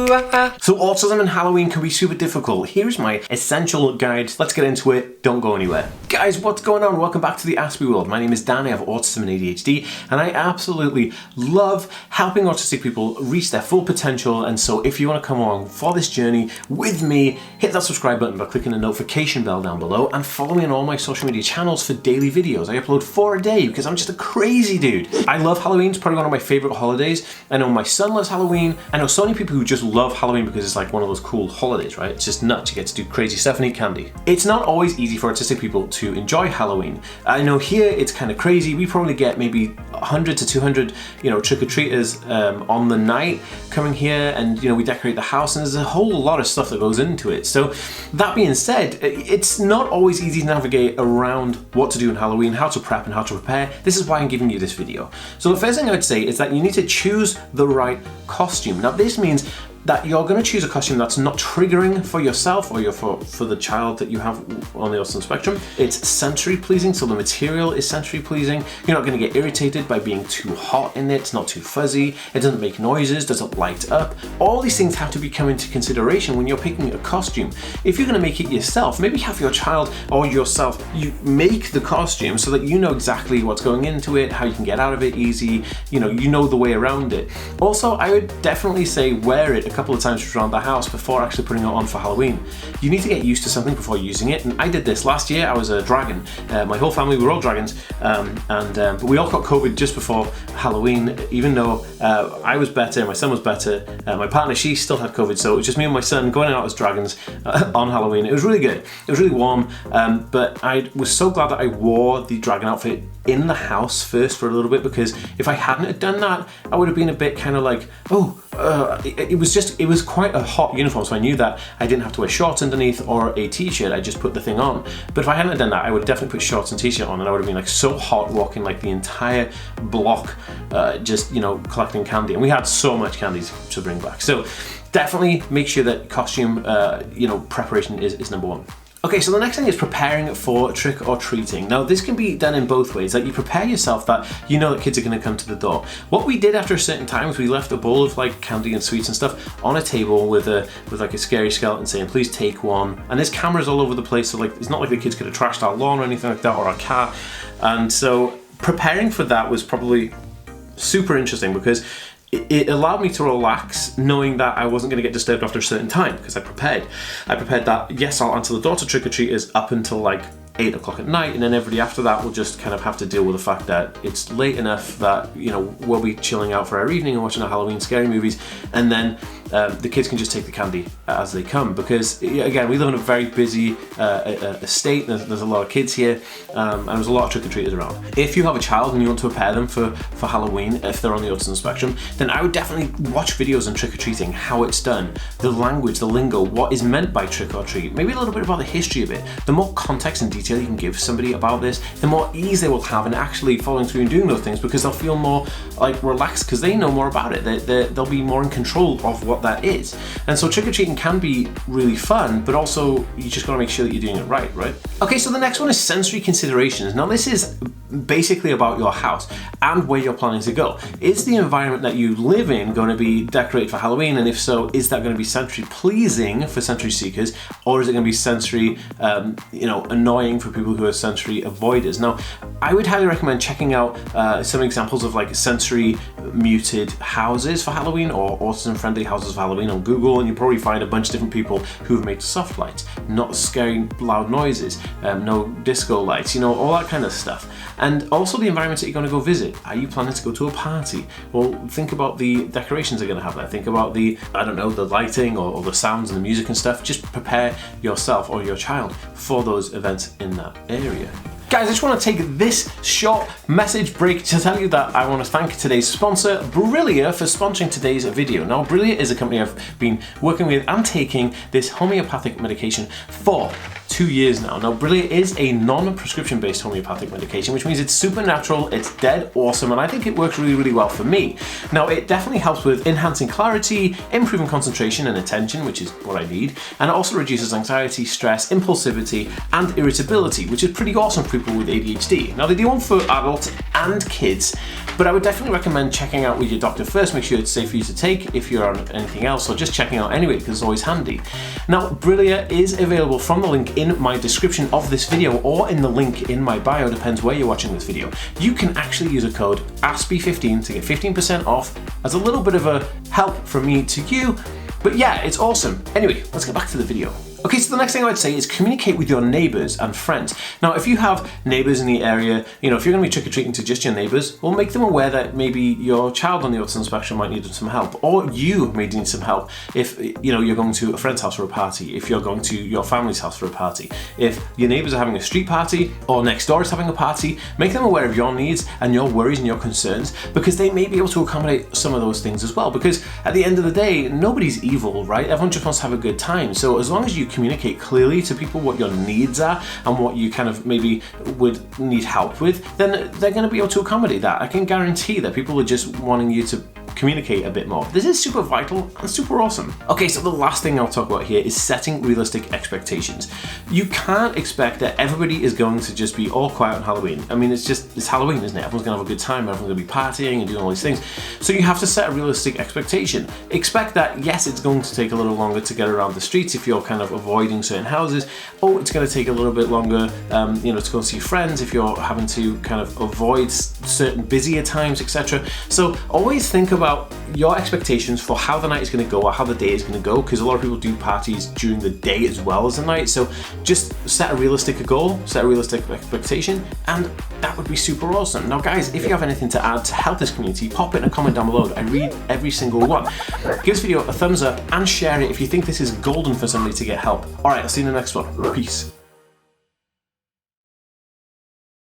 So autism and Halloween can be super difficult. Here's my essential guide. Let's get into it. Don't go anywhere. Guys, what's going on? Welcome back to the Aspie world. My name is Dan. I have autism and ADHD, and I absolutely love helping autistic people reach their full potential. And so if you want to come along for this journey with me, hit that subscribe button by clicking the notification bell down below and follow me on all my social media channels for daily videos. I upload 4 a day because I'm just a crazy dude. I love Halloween. It's probably one of my favorite holidays. I know my son loves Halloween. I know so many people who just love Halloween because it's like one of those cool holidays, right? It's just nuts. You get to do crazy stuff and eat candy. It's not always easy for autistic people to enjoy Halloween. I know here it's kind of crazy. We probably get maybe 100 to 200, trick-or-treaters on the night coming here, and we decorate the house, and there's a whole lot of stuff that goes into it. So that being said, it's not always easy to navigate around what to do in Halloween, how to prep and how to prepare. This is why I'm giving you this video. So the first thing I would say is that you need to choose the right costume. Now this means that you're going to choose a costume that's not triggering for yourself or for the child that you have on the autism spectrum. It's sensory pleasing, so the material is sensory pleasing. You're not going to get irritated by being too hot in it. It's not too fuzzy. It doesn't make noises, doesn't light up. All these things have to be come into consideration when you're picking a costume. If you're going to make it yourself, maybe have your child or yourself, you make the costume so that you know exactly what's going into it, how you can get out of it easy, you know the way around it. Also, I would definitely say wear it a couple of times around the house before actually putting it on for Halloween. You need to get used to something before using it, and I did this last year. I was a dragon. My whole family were all dragons, but we all got COVID just before Halloween, even though I was better, my son was better. My partner, she still had COVID, so it was just me and my son going out as dragons on Halloween. It was really good. It was really warm, but I was so glad that I wore the dragon outfit in the house first for a little bit, because if I hadn't done that, I would have been a bit kind of like, it was quite a hot uniform, so I knew that I didn't have to wear shorts underneath or a t-shirt. I just put the thing on. But if I hadn't done that, I would have definitely put shorts and t-shirt on, and I would have been like so hot walking like the entire block, just collecting candy. And we had so much candy to bring back. So definitely make sure that costume preparation is number one. Okay, so the next thing is preparing for trick or treating. Now this can be done in both ways. Like you prepare yourself that that kids are going to come to the door. What we did after a certain time was we left a bowl of like candy and sweets and stuff on a table with like a scary skeleton saying, "Please take one." And there's cameras all over the place, so like it's not like the kids could have trashed our lawn or anything like that, or our car. And so preparing for that was probably super interesting because it allowed me to relax knowing that I wasn't going to get disturbed after a certain time, because I prepared that, yes, I'll answer the door to trick-or-treaters up until like 8 o'clock at night, and then everybody after that will just kind of have to deal with the fact that it's late enough that we'll be chilling out for our evening and watching our Halloween scary movies, and then the kids can just take the candy as they come, because again, we live in a very busy estate. There's a lot of kids here, and there's a lot of trick-or-treaters around. If you have a child and you want to prepare them for Halloween, if they're on the autism spectrum, then I would definitely watch videos on trick-or-treating, how it's done, the language, the lingo, what is meant by trick-or-treat, maybe a little bit about the history of it. The more context and detail you can give somebody about this, the more ease they will have in actually following through and doing those things, because they'll feel more like relaxed because they know more about it. They'll be more in control of what that is. And so trick-or-treating can be really fun, but also you just gotta make sure that you're doing it right? Okay, so the next one is sensory considerations. Now this is basically about your house and where you're planning to go. Is the environment that you live in going to be decorated for Halloween? And if so, is that going to be sensory pleasing for sensory seekers, or is it going to be sensory annoying for people who are sensory avoiders? Now I would highly recommend checking out some examples of like sensory muted houses for Halloween, or autism friendly houses for Halloween on Google, and you'll probably find a bunch of different people who have made soft lights, not scary loud noises, no disco lights, all that kind of stuff. And also the environments that you're going to go visit. Are you planning to go to a party? Well, think about the decorations they're going to have there. Think about the lighting or the sounds and the music and stuff. Just prepare yourself or your child for those events in that area. Guys, I just want to take this short message break to tell you that I want to thank today's sponsor, Brillia, for sponsoring today's video. Now, Brillia is a company I've been working with and taking this homeopathic medication for 2 years now. Now, Brillia is a non-prescription based homeopathic medication, which means it's supernatural, it's dead awesome, and I think it works really, really well for me. Now, it definitely helps with enhancing clarity, improving concentration and attention, which is what I need, and it also reduces anxiety, stress, impulsivity, and irritability, which is pretty awesome for people with ADHD. Now, they do one for adults and kids, but I would definitely recommend checking out with your doctor first, make sure it's safe for you to take if you're on anything else, or just checking out anyway, because it's always handy. Now, Brillia is available from the link in my description of this video or in the link in my bio, depends where you're watching this video. You can actually use a code ASPY15 to get 15% off as a little bit of a help from me to you. But yeah, it's awesome. Anyway, let's get back to the video. Okay, so the next thing I would say is communicate with your neighbours and friends. Now, if you have neighbours in the area, you know, if you're going to be trick-or-treating to just your neighbours, well, make them aware that maybe your child on the autism spectrum might need some help, or you may need some help if, you know, you're going to a friend's house for a party, if you're going to your family's house for a party, if your neighbours are having a street party, or next door is having a party, make them aware of your needs and your worries and your concerns, because they may be able to accommodate some of those things as well. Because at the end of the day, nobody's evil, right? Everyone just wants to have a good time. So as long as you communicate clearly to people what your needs are and what you kind of maybe would need help with, then they're going to be able to accommodate that. I can guarantee that people are just wanting you to communicate a bit more. This is super vital and super awesome. Okay, so the last thing I'll talk about here is setting realistic expectations. You can't expect that everybody is going to just be all quiet on Halloween. I mean, it's Halloween, isn't it? Everyone's gonna have a good time, everyone's gonna be partying and doing all these things. So you have to set a realistic expectation. Expect that, yes, it's going to take a little longer to get around the streets if you're kind of avoiding certain houses. Oh, it's gonna take a little bit longer, you know, to go and see friends if you're having to kind of avoid certain busier times, etc. So always think about your expectations for how the night is going to go or how the day is going to go, because a lot of people do parties during the day as well as the night. So just set a realistic goal, set a realistic expectation, and that would be super awesome. Now guys, if you have anything to add to help this community, pop it in a comment down below. I read every single one. Give this video a thumbs up and share it if you think this is golden for somebody to get help. Alright, I'll see you in the next one. Peace.